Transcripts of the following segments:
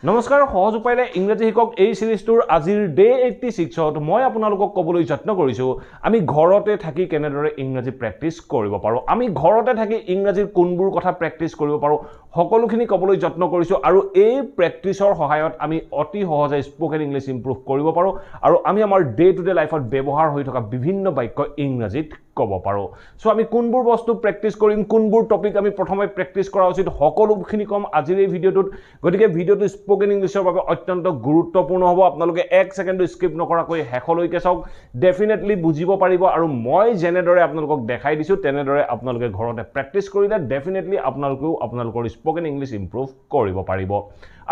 নমস্কাৰ সহজ উপায়েৰে ইংৰাজী শিকক এই সিৰিজটোৰ আজিৰ ডে 86ত মই আপোনালোকক ক'বলৈ যত্ন কৰিছো আমি ঘৰতে থাকি কেনেদৰে ইংৰাজী প্ৰেক্টিছ কৰিব পাৰো আমি ঘৰতে থাকি ইংৰাজীৰ কোনবোৰ কথা প্ৰেক্টিছ কৰিব পাৰো সকলোখিনি ক'বলৈ যত্ন কৰিছো আৰু এই প্ৰেক্টিছৰ সহায়ত আমি অতি সহজে স্পোকেন ইংলিছ ইমপ্ৰুভ কৰিব পাৰো আৰু আমি আমাৰ ডে টু ডে লাইফত ব্যৱহাৰ হৈ থকা বিভিন্ন বাক্য ইংৰাজীত ক'ব পাৰো সো আমি কোনবোৰ বস্তু প্ৰেক্টিছ কৰিম কোনবোৰ টপিক আমি প্ৰথমে প্ৰেক্টিছ কৰা উচিত সকলোখিনি কম আজিৰ এই ভিডিওটোত গতিকে ভিডিওটো স্পোকেন ইংলিছৰ বাবে অত্যন্ত গুৰুত্বপূৰ্ণ হ'ব আপোনালোকে 1 সেকেন্ড স্কিপ নকৰাকৈ হেখলৈকে চাওক ডেফিনেটলি বুজিব পাৰিব আৰু মই যেনেদৰে আপোনালোকক দেখাই দিছো তেনেদৰে আপোনালোকে ঘৰতে প্ৰেক্টিছ কৰিলে ডেফিনেটলি আপোনালোকেও আপোনালোকৰ স্পোকেন ইংলিছ ইমপ্ৰুভ কৰিব পাৰিব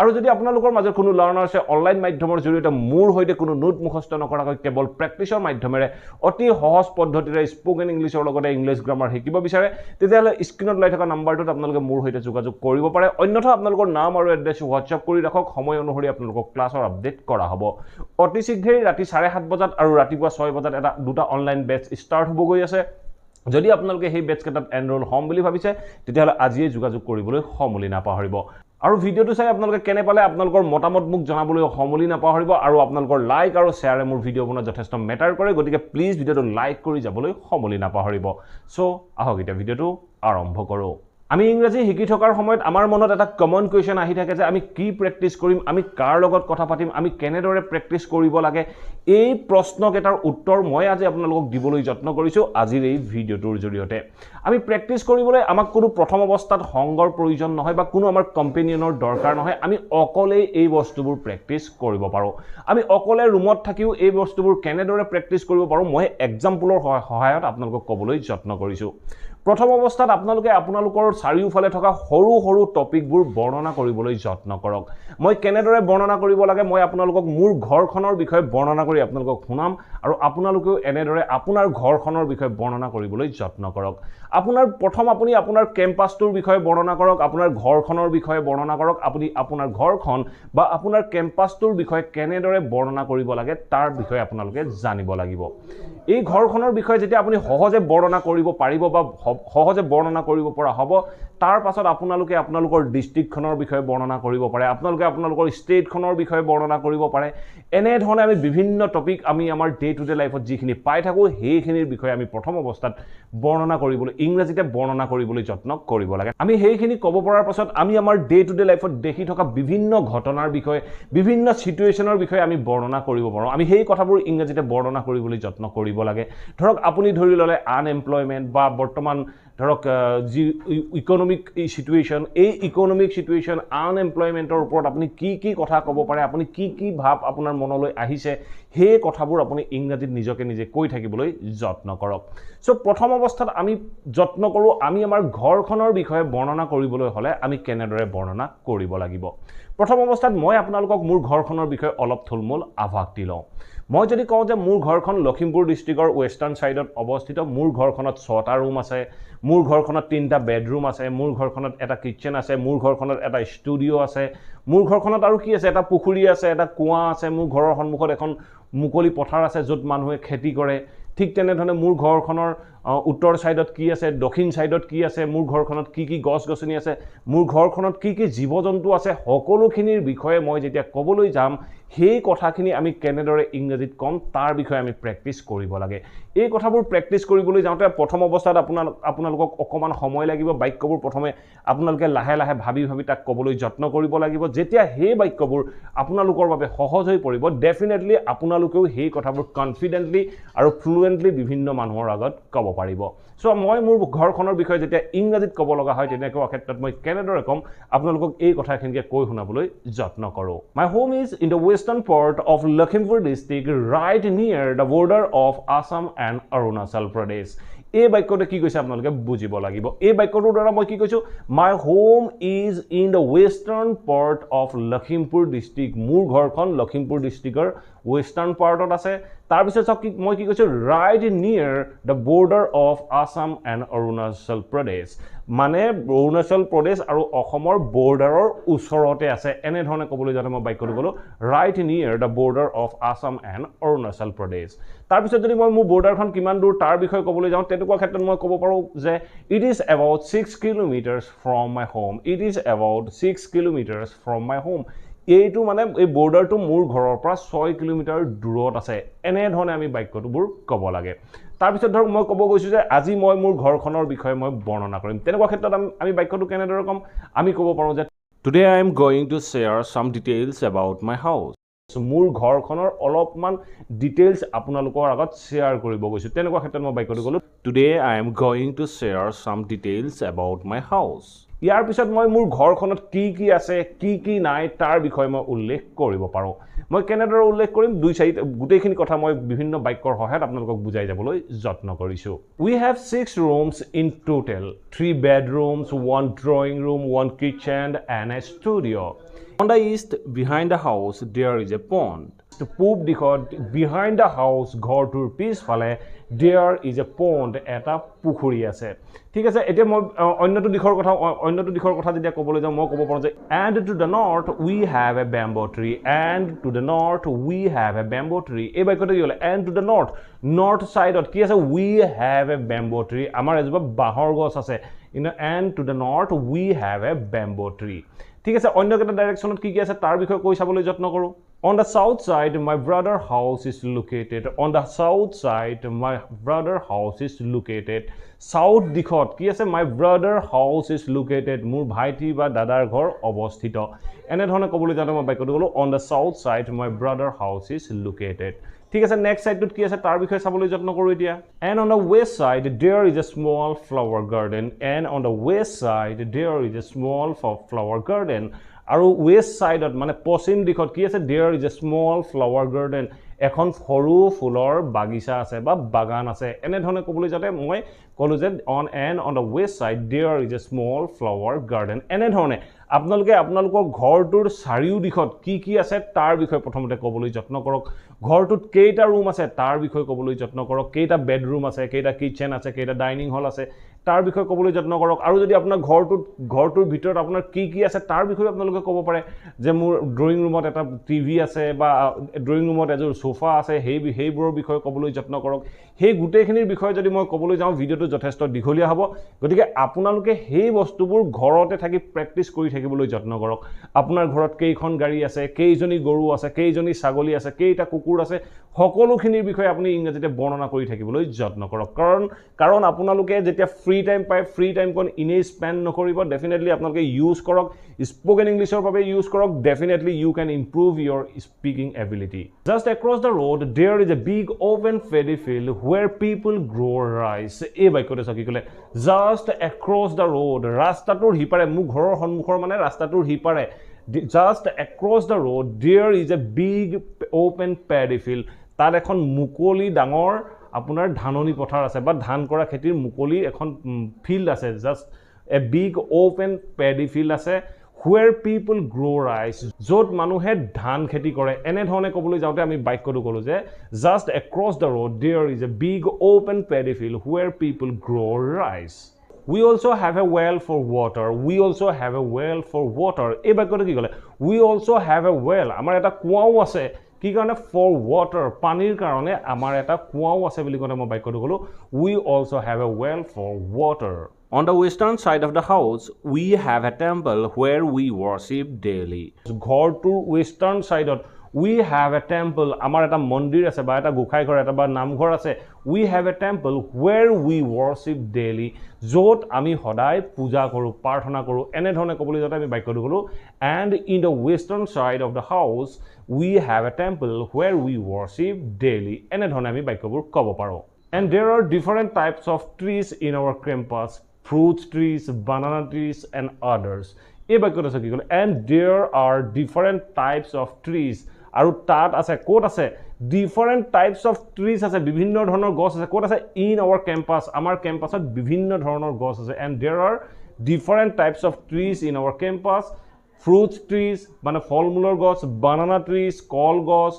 আৰু যদি আপোনালোকৰ মাজত কোনো লাৰ্নাৰ আছে অনলাইন মাধ্যমৰ জৰিয়তে মোৰ হৈতে কোনো নোট মুখস্থ নকৰাকৈ কেৱল প্ৰেক্টিছৰ মাধ্যমেৰে অতি সহজ পদ্ধতিৰে স্পোকেন ইংলিছৰ লগতে ইংলিছ গ্ৰামাৰ শিকিব বিচাৰে তেতিয়াহলে স্ক্ৰিনত লাই থকা নাম্বাৰটোত আপোনালোকে মোৰ হৈতে যোগাযোগ কৰিব পাৰে অন্যথা আপোনালোকৰ নাম আৰু এড্ৰেছ হোৱাটছআপ কৰি ৰাখক সময় অনুসৰি আপোনালোকক ক্লাছৰ আপডেট কৰা হ'ব অতি শীঘ্ৰেই ৰাতি 7:30 বজাত আৰু ৰাতিপুৱা 6 বজাত এটা দুটা অনলাইন বেচ ষ্টাৰ্ট হ'ব গৈ আছে যদি আপোনালোকে সেই বেচ কেটাত এনৰোল হ'ম বুলি ভাবিছে তেতিয়াহলে আজিয়ে যোগাযোগ কৰিবলৈ সমলি নাপাহৰিব আৰু ভিডিওটো চাই আপোনালোকে কেনে পালে আপোনালোকৰ মতামত মোক জনাবলৈ সমলি নাপাহৰিব আৰু আপোনালোকৰ লাইক আৰু শেয়াৰে মোৰ ভিডিও বনাত যথেষ্ট মেটাৰ কৰে গতিকে প্লিজ ভিডিওটো লাইক কৰি যাবলৈ সমলি নাপাহৰিব সো আহক এতিয়া ভিডিওটো আৰম্ভ কৰো আমি ইংৰাজী শিকি থকাৰ সময়ত আমাৰ মনত এটা কমন কোৱেশ্চন আহি থাকে যে আমি কি প্ৰেক্টিছ কৰিম আমি কাৰ লগত কথা পাতিম আমি কেনেদৰে প্ৰেক্টিছ কৰিব লাগে এই প্ৰশ্নকেইটাৰ উত্তৰ মই আজি আপোনালোকক দিবলৈ যত্ন কৰিছো আজিৰ এই ভিডিওটোৰ জৰিয়তে আমি প্ৰেক্টিছ কৰিবলৈ আমাক কোনো প্ৰথম অৱস্থাত সংগৰ প্ৰয়োজন নহয় বা কোনো আমাৰ কম্পেনিয়নৰ দৰকাৰ নহয় আমি অকলেই এই বস্তুবোৰ প্ৰেক্টিছ কৰিব পাৰো আমি অকলে ৰুমত থাকিও এই বস্তুবোৰ কেনেদৰে প্ৰেক্টিছ কৰিব পাৰো মই এক্সাম্পলৰ সহায়ত আপোনালোকক ক'বলৈ যত্ন কৰিছো প্ৰথম অৱস্থাত আপোনালোকে আপোনালোকৰ চাৰিওফালে থকা সৰু সৰু টপিকবোৰ বৰ্ণনা কৰিবলৈ যত্ন কৰক মই কেনেদৰে বৰ্ণনা কৰিব লাগে মই আপোনালোকক মোৰ ঘৰখনৰ বিষয়ে বৰ্ণনা কৰি আপোনালোকক শুনাম আৰু আপোনালোকেও এনেদৰে আপোনাৰ ঘৰখনৰ বিষয়ে বৰ্ণনা কৰিবলৈ যত্ন কৰক আপোনাৰ প্ৰথম আপুনি আপোনাৰ কেম্পাছটোৰ বিষয়ে বৰ্ণনা কৰক আপোনাৰ ঘৰখনৰ বিষয়ে বৰ্ণনা কৰক আপুনি আপোনাৰ ঘৰখন বা আপোনাৰ কেম্পাছটোৰ বিষয়ে কেনেদৰে বৰ্ণনা কৰিব লাগে তাৰ বিষয়ে আপোনালোকে জানিব লাগিব এই ঘৰখনৰ বিষয়ে যেতিয়া আপুনি সহজে বৰ্ণনা কৰিব পাৰিব বা সহজে বৰ্ণনা কৰিব পৰা হ'ব তাৰ পাছত আপোনালোকে আপোনালোকৰ ডিস্ট্ৰিক্টখনৰ বিষয়ে বৰ্ণনা কৰিব পাৰে আপোনালোকে আপোনালোকৰ ষ্টেটখনৰ বিষয়ে বৰ্ণনা কৰিব পাৰে এনে ধৰণে আমি বিভিন্ন টপিক আমি আমাৰ ডে টু ডে লাইফত যিখিনি পাই থাকো সেইখিনিৰ বিষয়ে আমি প্ৰথম অৱস্থাত বৰ্ণনা কৰিবলৈ ইংৰাজীতে বৰ্ণনা কৰিবলৈ যত্ন কৰিব লাগে আমি সেইখিনি ক'ব পৰাৰ পাছত আমি আমাৰ ডে টু ডে লাইফত দেখি থকা বিভিন্ন ঘটনাৰ বিষয়ে বিভিন্ন সিচুৱেচনৰ বিষয়ে আমি বৰ্ণনা কৰিব পাৰো আমি সেই কথাবোৰ ইংৰাজীতে বৰ্ণনা কৰিবলৈ যত্ন কৰিব লাগে ধৰক আপুনি ধৰি ললে আনএমপ্লয়মেন্ট বা বৰ্তমান ধৰক যি ইকোনমিক সিচুৱেচন এই ইকোনমিক সিচুৱেচন আনএমপ্লয়মেন্টৰ ওপৰত আপুনি কি কথা ক'ব পাৰে আপুনি কি ভাব আপোনাৰ মনলৈ আহিছে সেই কথাবোৰ আপুনি ইংৰাজীত নিজকে নিজে কৈ থাকিবলৈ যত্ন কৰক সো প্ৰথম অৱস্থাত আমি যত্ন কৰো আমি আমাৰ ঘৰখনৰ বিষয়ে বৰ্ণনা কৰিবলৈ হলে আমি কেনেদৰে বৰ্ণনা কৰিব লাগিব প্ৰথম অৱস্থাত মই আপোনালোকক মোৰ ঘৰখনৰ বিষয়ে অলপ থুলমূল আভাস দিলওঁ মই যদি কওঁ যে মোৰ ঘৰখন লখিমপুৰ ডিস্ট্ৰিক্টৰ ওয়েস্টাৰ্ণ সাইডত অৱস্থিত মোৰ ঘৰখনত 6টা ৰুম আছে মোৰ ঘৰখনত 3টা বেডৰুম আছে মোৰ ঘৰখনত এটা কিচেন আছে মোৰ ঘৰখনত এটা ষ্টুডিও আছে মোৰ ঘৰখনত আৰু কি আছে এটা পুখুৰী আছে এটা কুঁৱা আছে মোৰ ঘৰৰ সন্মুখত এখন মুকলি পথাৰ আছে য'ত মানুহে খেতি কৰে ঠিক তেনে ধৰণে মোৰ ঘৰখনৰ উত্তৰ সাইডত কি আছে দক্ষিণ সাইডত কি আছে মোৰ ঘৰখনত কি গছ গছনি আছে মোৰ ঘৰখনত কি জীৱ-জন্তু আছে সকলোখিনিৰ বিষয়ে মই যেতিয়া ক'বলৈ যাম সেই কথাখিনি আমি কেনেদৰে ইংৰাজীত কম তাৰ বিষয়ে আমি প্ৰেক্টিছ কৰিব লাগে এই কথাবোৰ প্ৰেক্টিছ কৰিবলৈ যাওঁতে প্ৰথম অৱস্থাত আপোনালোকক অকমান সময় লাগিব বাক্যবোৰ প্ৰথমে আপোনালোকে লাহে লাহে ভাবি তাক ক'বলৈ যত্ন কৰিব লাগিব যেতিয়া সেই বাক্যবোৰ আপোনালোকৰ বাবে সহজ হৈ পৰিব ডেফিনেটলি আপোনালোকেও সেই কথাবোৰ কনফিডেন্টলি আৰু ফ্লুৱেন্টলি বিভিন্ন মানুহৰ আগত ক'ব পাৰিব সো মই মোৰ ঘৰখনৰ বিষয়ে যেতিয়া ইংৰাজীত ক'ব লগা হয় তেনেকুৱা ক্ষেত্ৰত মই কেনেদৰে কম আপোনালোকক এই কথাখিনিকে কৈ শুনাবলৈ যত্ন কৰো my home is in the western part of Lakhimpur district right near the border of Assam and Arunachal Pradesh এই বাক্যটো কি কৈছে আপোনালোকে বুজিব লাগিব এই বাক্যটোৰ দ্বাৰা মই কি কৈছো my home is in the western part of Lakhimpur district মোৰ ঘৰখন লখিমপুৰ ডিস্ট্ৰিক্টৰ western partত আছে তাৰ পিছত মই কি কৈছো right near the border of Assam and Arunachal Pradesh মানে অৰুণাচল প্ৰদেশ আৰু অসমৰ বৰ্ডাৰৰ ওচৰতে আছে এনে ধৰণে ক'বলৈ যাতে মই বাক্যটো ক'লো right near the border of Assam and Arunachal Pradesh তাৰ পিছত যদি মই মোৰ বৰ্ডাৰখন কিমান দূৰ তাৰ বিষয়ে ক'বলৈ যাওঁ তেনেকুৱা ক্ষেত্ৰত মই ক'ব পাৰো যে it is about 6 kilometers from my home it is about 6 kilometers from my home এইটো মানে এই বৰ্ডাৰটো মোৰ ঘৰৰ পৰা 6 কিলোমিটাৰ দূৰত আছে এনে ধৰণে আমি বাক্যটোবোৰ ক'ব লাগে তাৰ পিছত ধৰক মই ক'ব গৈছো যে আজি মই মোৰ ঘৰখনৰ বিষয়ে মই বৰ্ণনা কৰিম তেনেকুৱা ক্ষেত্ৰত আমি বাক্যটো কেনেদৰে ক'ম আমি ক'ব পাৰো যে Today I am going to share some details about my house মোৰ ঘৰখনৰ অলপমান ডিটেইলছ আপোনালোকৰ আগত শেয়াৰ কৰিব গৈছো তেনেকুৱা ক্ষেত্ৰত মই বাক্যটো ক'লো Today I am going to share some details about my house ইয়াৰ পিছত মই মোৰ ঘৰখনত কি আছে কি নাই তাৰ বিষয়ে মই উল্লেখ কৰিব পাৰো মই কেনেদৰে উল্লেখ কৰিম দুই চাৰি গুটেইখিনি কথা মই বিভিন্ন বাক্যৰ সহায়ত আপোনালোকক বুজাই যাবলৈ যত্ন কৰিছো We have 6 rooms in total 3 bedrooms 1 drawing room 1 kitchen and a studio On the east behind the house there is a pond পূব দিশত behind the house ঘৰটোৰ পিছফালে there is a pond এটা পুখুৰী আছে ঠিক আছে এতিয়া মই অন্যটো দিশৰ কথা যেতিয়া ক'বলৈ যাওঁ মই ক'ব পাৰোঁ যে and to the north we have a bamboo tree and to the north we have a bamboo tree এই বাক্যটো কি হ'ল and to the north সাইডত কি আছে we have a bamboo tree আমাৰ এজোপা বাঁহৰ গছ আছে and to the north we have a bamboo tree ঠিক আছে অন্য কেইটা ডাইৰেকশ্যনত কি আছে তাৰ বিষয়ে কৈ চাবলৈ যত্ন কৰোঁ On the south side, my brother's house is located. On the south side, my brother's house is located. South dikhot ki ase my brother's house is located. Mur bhaiti ba dadar ghor obosthito. Ene dhone kobole jate moi baikyoto golo on the south side, my brother's house is located. ঠিক আছে next side tut ki ase tar bikhoye sabole jotno koru etia and on the west side there is a small flower garden and on the west side there is a small flower garden আৰু west side মানে পশ্চিম দিশত কি আছে there is a small flower garden এখন সৰু ফুলৰ বাগিচা আছে বা বাগান আছে এনে ধৰণে ক'বলৈ যাতে মই ক'লো যে on the west side there is a small flower garden এনে ধৰণে আপোনালোকৰ ঘৰটোৰ চাৰিও দিশত কি আছে তাৰ বিষয়ে প্ৰথমতে ক'বলৈ যত্ন কৰক ঘৰটোত কেইটা ৰুম আছে তাৰ বিষয়ে ক'বলৈ যত্ন কৰক কেইটা বেডৰুম আছে কেইটা কিচেন আছে কেইটা ডাইনিং হল আছে তাৰ বিষয়ে ক'বলৈ যত্ন কৰক আৰু যদি আপোনাৰ ঘৰটোৰ ভিতৰত আপোনাৰ কি আছে তাৰ বিষয়ে আপোনালোকে ক'ব পাৰে যে মোৰ ড্ৰয়িং ৰুমত এটা টিভি আছে বা ড্ৰয়িং ৰুমত এজোৰ সোফা আছে সেইবোৰৰ বিষয়ে ক'বলৈ যত্ন কৰক সেই গুটেইখিনিৰ বিষয়ে যদি মই ক'বলৈ যাওঁ ভিডিওটো যথেষ্ট দীঘলীয়া হ'ব গতিকে আপোনালোকে সেই বস্তুবোৰ ঘৰতে থাকি প্ৰেক্টিছ কৰি থাকিবলৈ যত্ন কৰক আপোনাৰ ঘৰত কেইখন গাড়ী আছে কেইজনী গৰু আছে কেইজনী ছাগলী আছে কেইটা কুকুৰ আছে সকলোখিনিৰ বিষয়ে আপুনি ইংৰাজীতে বৰ্ণনা কৰি থাকিবলৈ যত্ন কৰক কাৰণ আপোনালোকে যেতিয়া ফ্ৰী টাইম পায় ফ্ৰী টাইমখন ইনে স্পেন্ড নকৰিব ডেফিনেটলি আপোনালোকে ইউজ কৰক স্পোকেন ইংলিছৰ বাবে ইউজ কৰক definitely you can improve your speaking ability just across the road there is a big open paddy field where people grow rice এই বাক্যটো কি ক'লে just across the road ৰাস্তাটোৰ হিপাৰে মোৰ ঘৰৰ সন্মুখৰ মানে ৰাস্তাটোৰ হিপাৰে just across the road there is a big open paddy field তাত এখন মুকলি ডাঙৰ আপোনাৰ ধাননি পথাৰ আছে বা ধান কৰা খেতিৰ মুকলি এখন ফিল্ড আছে just a big open paddy field আছে where people grow rice য'ত মানুহে ধান খেতি কৰে এনে ধৰণে ক'বলৈ যাওঁতে আমি বাক্যটো ক'লো যে just across the road there is a big open paddy field where people grow rice we also have a well for water এই বাক্যটো কি ক'লে we also have a well আমাৰ এটা কুঁৱাও আছে কি কাৰণে for water পানীৰ কাৰণে আমাৰ এটা কুঁৱাও আছে বুলি ক'লে মই বাক্যটো ক'লো we also have a well for water On the western side of the house, we have a temple where we worship daily. ঘৰটোৰ western side we have a temple. আমাৰ এটা মন্দিৰ আছে বা এটা গোসাই ঘৰ এটা বা নামঘৰ আছে. We have a temple where we worship daily. য'ত আমি সদায় পূজা কৰোঁ, প্ৰাৰ্থনা কৰোঁ. এনে ধৰণে ক'বলৈ যাওঁতে আমি বাক্যটো ক'লো and in the western side of the house, we have a temple where we worship daily. এনে ধৰণে আমি বাক্যবোৰ ক'ব পাৰোঁ. And there are different types of trees in our campus. Fruit trees, banana trees, and others. এই বাক্যটো আছে কি ক'লে and there are different types of trees. আৰু তাত আছে ক'ত আছে different types of trees আছে বিভিন্ন ধৰণৰ গছ আছে ক'ত আছে in our campus আমাৰ কেম্পাছত বিভিন্ন ধৰণৰ গছ আছে and there are different types of trees in our campus. Fruit trees মানে ফলমূলৰ গছ, banana trees কল গছ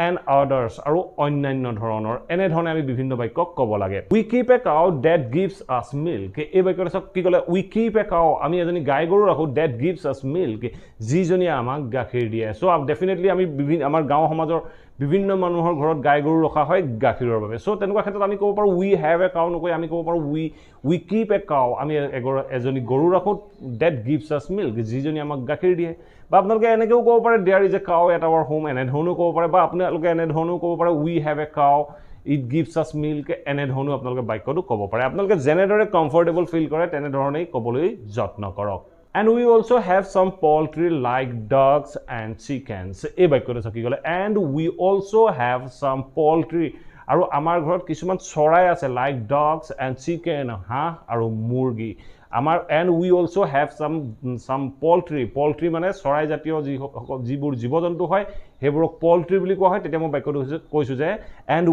and others আৰু অন্যান্য ধৰণৰ এনে ধৰণে আমি বিভিন্ন বাক্য ক'ব লাগে we keep a cow that gives us milk এই বাক্যটো কি ক'লে we keep a cow আমি এজনী গাই গৰু ৰাখো that gives us milk যিজনী আমাক গাখীৰ দিয়ে so definitely আমি আমাৰ গাঁও সমাজৰ বিভিন্ন মানুহৰ ঘৰত গাই গৰু ৰখা হয় গাখীৰৰ বাবে so তেনেকুৱা ক্ষেত্ৰত আমি ক'ব পাৰো we have a cow নকৈ আমি ক'ব পাৰো we keep a cow আমি এজনী গৰু ৰাখো that gives us milk যিজনী আমাক গাখীৰ দিয়ে বা আপোনালোকে এনেকৈও ক'ব পাৰে there is a cow at our home এনেধৰণেও ক'ব পাৰে বা আপোনালোকে এনেধৰণেও ক'ব পাৰে we have a cow it gives us milk এনেধৰণেও আপোনালোকে বাক্যটো ক'ব পাৰে আপোনালোকে যেনেদৰে কমফৰ্টেবল ফিল কৰে তেনেধৰণেই ক'বলৈ যত্ন কৰক and we also have some poultry like ducks and chickens এই বাক্যটো কি ক'লে and we also have some poultry আৰু আমাৰ ঘৰত কিছুমান চৰাই আছে like ducks and chicken হাঁহ আৰু মুৰ্গী আমাৰ and we also have some poultry মানে চৰাই জাতীয় যিবোৰ জীৱ-জন্তু হয় হেবোৰক poultry বুলি কোৱা হয় তেতিয়া মই বাক্যটো কৈছো যে and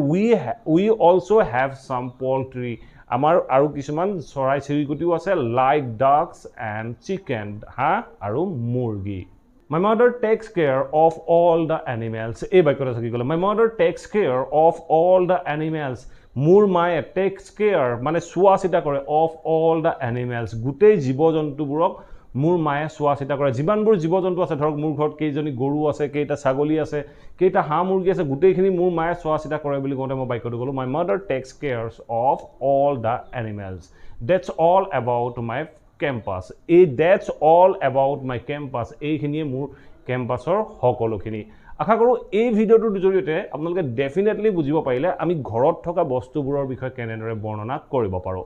we also have some poultry আমাৰ আৰু কিছুমান চৰাই চিৰিকটিও আছে like ducks and chicken হাঁহ আৰু মুৰ্গী My mother takes care of all the animals এই বাক্যটো কি ক'লে My mother takes care of all the animals মোৰ মায়ে takes care মানে চোৱা চিতা কৰে of all the animals গোটেই জীৱ-জন্তুবোৰক মোৰ মায়ে চোৱা চিতা কৰে যিমানবোৰ জীৱ-জন্তু আছে ধৰক মোৰ ঘৰত কেইজনী গৰু আছে কেইটা ছাগলী আছে কেইটা হাঁহ মুৰ্গী আছে গোটেইখিনি মোৰ মায়ে চোৱা চিতা কৰে বুলি কওঁতে মই বাক্যটো ক'লো My mother takes care of all the animals That's all about my campus That's all about my campus এইখিনিয়ে মোৰ কেম্পাছৰ সকলোখিনি আশা কৰো এই ভিডিওটোৰ জৰিয়তে আপোনালোকে ডেফিনেটলি বুজিব পাৰিলে আমি ঘৰত থকা বস্তুবোৰৰ বিষয়ে কেনেদৰে বৰ্ণনা কৰিব পাৰো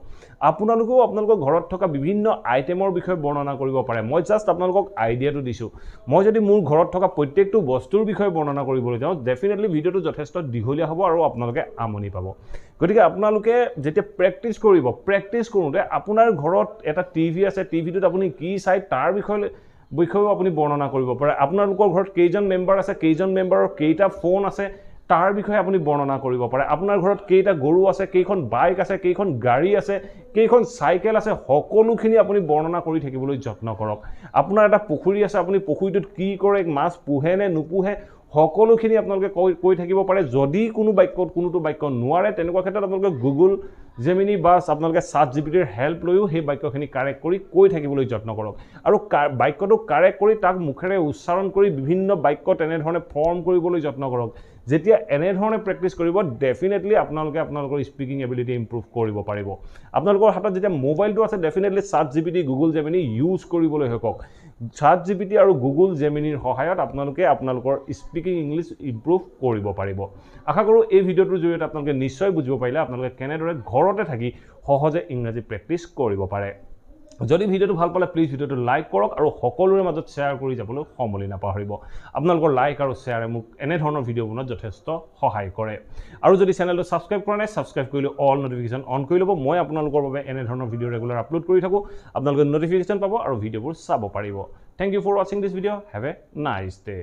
আপোনালোকেও আপোনালোকৰ ঘৰত থকা বিভিন্ন আইটেমৰ বিষয়ে বৰ্ণনা কৰিব পাৰে মই জাস্ট আপোনালোকক আইডিয়াটো দিছো মই যদি মোৰ ঘৰত থকা প্ৰত্যেকটো বস্তুৰ বিষয়ে বৰ্ণনা কৰিবলৈ যাওঁ ডেফিনেটলি ভিডিওটো যথেষ্ট দীঘলীয়া হ'ব আৰু আপোনালোকে আমনি পাব গতিকে আপোনালোকে যেতিয়া প্ৰেক্টিছ কৰিব প্ৰেক্টিছ কৰোঁতে আপোনাৰ ঘৰত এটা টিভি আছে টিভিটোত আপুনি কি চাই তাৰ বিষয়েও আপুনি বৰ্ণনা কৰিব পাৰে আপোনালোকৰ ঘৰত কেইজন মেম্বাৰ আছে কেইজন মেম্বাৰৰ কেইটা ফোন আছে তাৰ বিষয়ে আপুনি বৰ্ণনা কৰিব পাৰে আপোনাৰ ঘৰত কেইটা গৰু আছে কেইখন বাইক আছে কেইখন গাড়ী আছে কেইখন চাইকেল আছে সকলোখিনি আপুনি বৰ্ণনা কৰি থাকিবলৈ যত্ন কৰক আপোনাৰ এটা পুখুৰী আছে আপুনি পুখুৰীটোত কি কৰে মাছ পোহে নে নুপোহে সকলোখিনি আপোনালোকে কৈ থাকিব পাৰে যদি কোনো বাক্যত কোনোটো বাক্য নোৱাৰে তেনেকুৱা ক্ষেত্ৰত আপোনালোকে গুগল জেমিনি বা আপোনালোকে চাট জিপিটিৰ হেল্প লৈও সেই বাক্যখিনি কাৰেক্ট কৰি কৈ থাকিবলৈ যত্ন কৰক আৰু বাক্যটো কাৰেক্ট কৰি তাক মুখেৰে উচ্চাৰণ কৰি বিভিন্ন বাক্য তেনেধৰণে ফৰ্ম কৰিবলৈ যত্ন কৰক যেতিয়া এনেধৰণে প্ৰেক্টিছ কৰিব ডেফিনেটলি আপোনালোকে আপোনালোকৰ স্পিকিং এবিলিটি ইমপ্ৰুভ কৰিব পাৰিব আপোনালোকৰ হাতত যেতিয়া মোবাইলটো আছে definitely chat GPT Google Gemini use কৰিবলৈ শিকক চাট জিপিটি আৰু গুগল জেমিনিৰ সহায়ত আপোনালোকে আপোনালোকৰ স্পিকিং ইংলিছ ইমপ্ৰুভ কৰিব পাৰিব আশা কৰো এই ভিডিওটোৰ জৰিয়তে আপোনালোকে নিশ্চয় বুজিব পাৰিলে আপোনালোকে কেনেদৰে ঘৰতে থাকি সহজে ইংৰাজী প্ৰেক্টিছ কৰিব পাৰে যদি ভিডিওটো ভাল পালে প্লিজ ভিডিওটো লাইক কৰক আৰু সকলোৰে মাজত শ্বেয়াৰ কৰি যাবলৈ সমলি নাপাহৰিব আপোনালোকৰ লাইক আৰু শ্বেয়াৰে মোক এনে ধৰণৰ ভিডিও বনোৱাত যথেষ্ট সহায় কৰে আৰু যদি চেনেলটো সাবস্ক্ৰাইব কৰা নাই সাবস্ক্ৰাইব কৰিলে অল নটিফিকেশন অন কৰি ল'ব মই আপোনালোকৰ বাবে এনে ধৰণৰ ভিডিও ৰেগুলাৰ আপলোড কৰি থাকো আপোনালোকে নটিফিকেশন পাব আৰু ভিডিওবোৰ চাব পাৰিব thank you for watching this video have a nice day